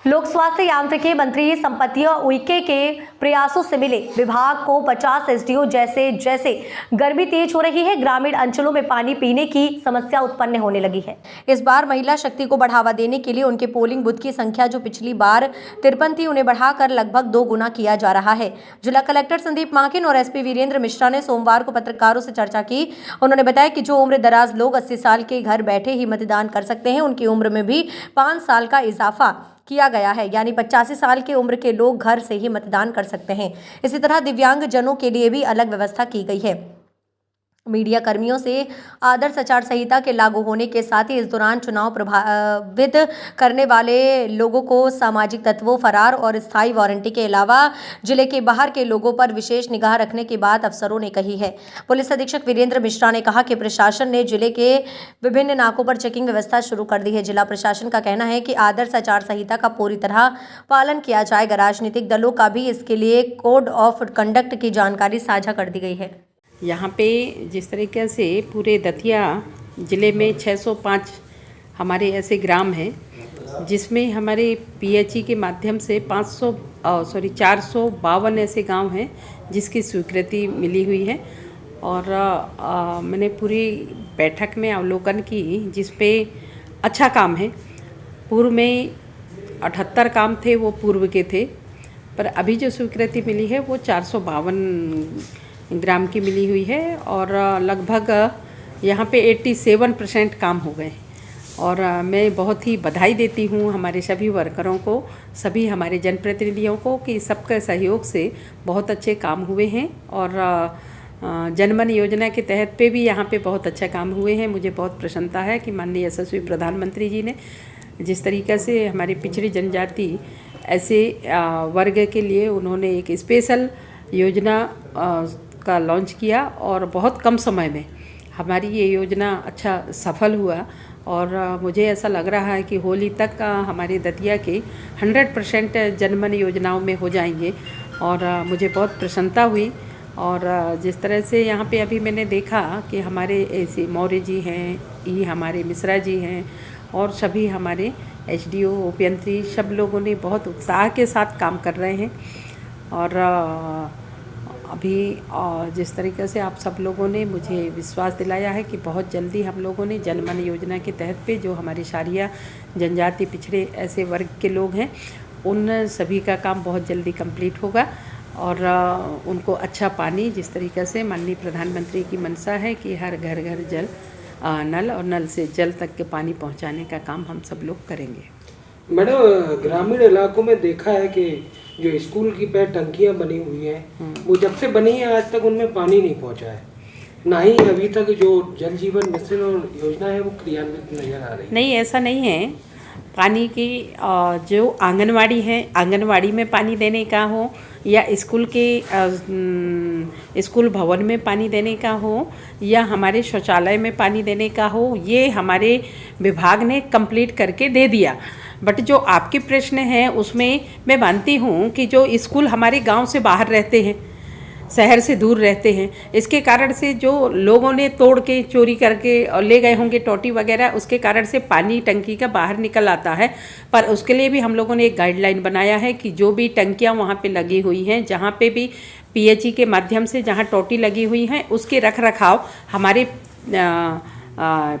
लोक स्वास्थ्य यांत्रिकी मंत्री संपत्ति उइके के प्रयासों से मिले विभाग को 50 एसडीओ जैसे गर्मी तेज हो रही है, ग्रामीण अंचलों में पानी पीने की समस्या उत्पन्न होने लगी है। इस बार महिला शक्ति को बढ़ावा देने के लिए उनके पोलिंग बूथ की संख्या जो पिछली बार 53 थी, उन्हें बढ़ाकर लगभग 2 गुना किया जा रहा है। जिला कलेक्टर संदीप माकिन और एसपी वीरेंद्र मिश्रा ने सोमवार को पत्रकारों से चर्चा की। उन्होंने बताया कि जो उम्र दराज लोग 80 साल के घर बैठे ही मतदान कर सकते हैं, उनकी उम्र में भी 5 साल का इजाफा किया गया है, यानी 85 साल की उम्र के लोग घर से ही मतदान कर सकते हैं। इसी तरह दिव्यांग जनों के लिए भी अलग व्यवस्था की गई है। मीडिया कर्मियों से आदर्श आचार संहिता के लागू होने के साथ ही इस दौरान चुनाव प्रभावित करने वाले लोगों को सामाजिक तत्वों, फरार और स्थायी वारंटी के अलावा जिले के बाहर के लोगों पर विशेष निगाह रखने की बात अफसरों ने कही है। पुलिस अधीक्षक वीरेंद्र मिश्रा ने कहा कि प्रशासन ने जिले के विभिन्न नाकों पर चेकिंग व्यवस्था शुरू कर दी है। जिला प्रशासन का कहना है कि आदर्श आचार संहिता का पूरी तरह पालन किया जाएगा। राजनीतिक दलों का भी इसके लिए कोड ऑफ कंडक्ट की जानकारी साझा कर दी गई है। यहाँ पे जिस तरीके से पूरे दतिया ज़िले में 605 हमारे ऐसे ग्राम हैं जिसमें हमारे पीएचई के माध्यम से 452 ऐसे गांव हैं जिसकी स्वीकृति मिली हुई है। और मैंने पूरी बैठक में अवलोकन की जिस पे अच्छा काम है। पूर्व में 78 काम थे, वो पूर्व के थे, पर अभी जो स्वीकृति मिली है वो 452 ग्राम की मिली हुई है और लगभग यहाँ पे 87% काम हो गए। और मैं बहुत ही बधाई देती हूँ हमारे सभी वर्करों को, सभी हमारे जनप्रतिनिधियों को कि सबके सहयोग से बहुत अच्छे काम हुए हैं। और जनमन योजना के तहत पे भी यहाँ पे बहुत अच्छा काम हुए हैं। मुझे बहुत प्रसन्नता है कि माननीय यशस्वी प्रधानमंत्री जी ने जिस तरीक़े से हमारी पिछड़ी जनजाति ऐसे वर्ग के लिए उन्होंने एक स्पेशल योजना का लॉन्च किया और बहुत कम समय में हमारी ये योजना अच्छा सफल हुआ। और मुझे ऐसा लग रहा है कि होली तक हमारे दतिया के 100% जनमन योजनाओं में हो जाएंगे और मुझे बहुत प्रसन्नता हुई। और जिस तरह से यहाँ पे अभी मैंने देखा कि हमारे ऐसे मौर्य जी हैं, ये हमारे मिश्रा जी हैं और सभी हमारे एसडीओ, उपयंत्री, सब लोगों ने बहुत उत्साह के साथ काम कर रहे हैं। और अभी जिस तरीके से आप सब लोगों ने मुझे विश्वास दिलाया है कि बहुत जल्दी हम लोगों ने जनमन योजना के तहत पे जो हमारी शारिया जनजाति पिछड़े ऐसे वर्ग के लोग हैं उन सभी का काम बहुत जल्दी कंप्लीट होगा और उनको अच्छा पानी, जिस तरीके से माननीय प्रधानमंत्री की मंशा है कि हर घर घर जल, नल और नल से जल तक के पानी पहुंचाने का काम हम सब लोग करेंगे। मैडम, ग्रामीण इलाकों में देखा है कि जो स्कूल की पैर टंकियां बनी हुई हैं वो जब से बनी है आज तक उनमें पानी नहीं पहुंचा है, ना ही अभी तक जो जल जीवन मिशन और योजना है वो क्रियान्वित नजर आ रही है। नहीं, ऐसा नहीं है। पानी की जो आंगनवाड़ी है, आंगनवाड़ी में पानी देने का हो या स्कूल के स्कूल भवन में पानी देने का हो या हमारे शौचालय में पानी देने का हो, ये हमारे विभाग ने कंप्लीट करके दे दिया। बट जो आपके प्रश्न है उसमें मैं मानती हूँ कि जो स्कूल हमारे गांव से बाहर रहते हैं, शहर से दूर रहते हैं, इसके कारण से जो लोगों ने तोड़ के चोरी करके और ले गए होंगे टोटी वगैरह, उसके कारण से पानी टंकी का बाहर निकल आता है। पर उसके लिए भी हम लोगों ने एक गाइडलाइन बनाया है कि जो भी टंकियाँ वहाँ पे लगी हुई हैं, जहाँ पे भी पीएचई के माध्यम से जहाँ टोटी लगी हुई हैं, उसके रख रखाव हमारे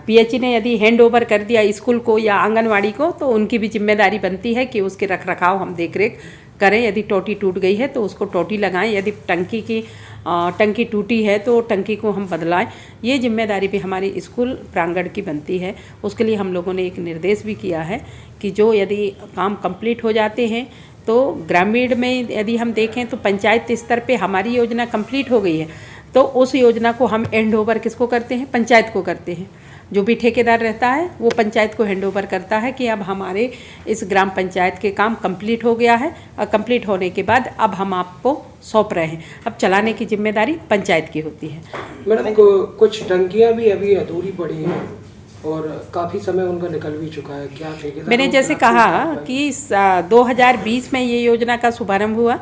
पीएचई ने यदि हैंड ओवर कर दिया स्कूल को या आंगनवाड़ी को, तो उनकी भी जिम्मेदारी बनती है कि उसके रख रखाव हम देख रेख करें। यदि टोटी टूट गई है तो उसको टोटी लगाएं, यदि टंकी टूटी है तो टंकी को हम बदलाएं। ये जिम्मेदारी भी हमारी स्कूल प्रांगण की बनती है। उसके लिए हम लोगों ने एक निर्देश भी किया है कि जो यदि काम कंप्लीट हो जाते हैं तो ग्रामीण में यदि हम देखें तो पंचायत स्तर पे हमारी योजना कंप्लीट हो गई है, तो उस योजना को हम हैंड ओवर किसको करते हैं? पंचायत को करते हैं। जो भी ठेकेदार रहता है वो पंचायत को हैंड ओवर करता है कि अब हमारे इस ग्राम पंचायत के काम कंप्लीट हो गया है और कंप्लीट होने के बाद अब हम आपको सौंप रहे हैं। अब चलाने की जिम्मेदारी पंचायत की होती है। मैडम, कुछ टंकियां भी अभी अधूरी पड़ी हैं और काफ़ी समय उनका निकल भी चुका है, क्या ठेकेदार? मैंने जैसे कहा कि 2020 में ये योजना का शुभारंभ हुआ,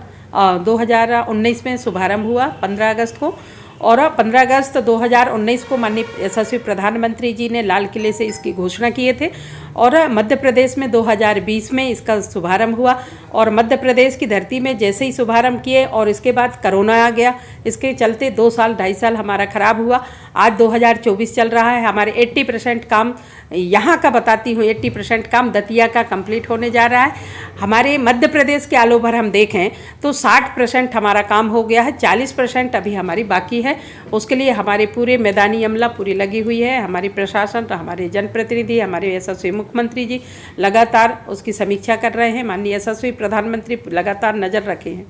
2019 में शुभारंभ हुआ 15 अगस्त को, और 15 अगस्त 2019 को माननीय यशस्वी प्रधानमंत्री जी ने लाल किले से इसकी घोषणा किए थे और मध्य प्रदेश में 2020 में इसका शुभारंभ हुआ। और मध्य प्रदेश की धरती में जैसे ही शुभारंभ किए और इसके बाद कोरोना आ गया, इसके चलते 2-2.5 साल हमारा ख़राब हुआ। आज 2024 चल रहा है, हमारे 80% काम यहाँ का बताती हूँ, 80% काम दतिया का कंप्लीट होने जा रहा है। हमारे मध्य प्रदेश के ऑल ओवर हम देखें तो 60% हमारा काम हो गया है, 40% अभी हमारी बाकी है। उसके लिए हमारे पूरे मैदानी अमला पूरी लगी हुई है। हमारी प्रशासन, हमारे जनप्रतिनिधि, हमारे यशस्वी मुख्यमंत्री जी लगातार उसकी समीक्षा कर रहे हैं। माननीय यशस्वी प्रधानमंत्री लगातार नज़र रखे हैं।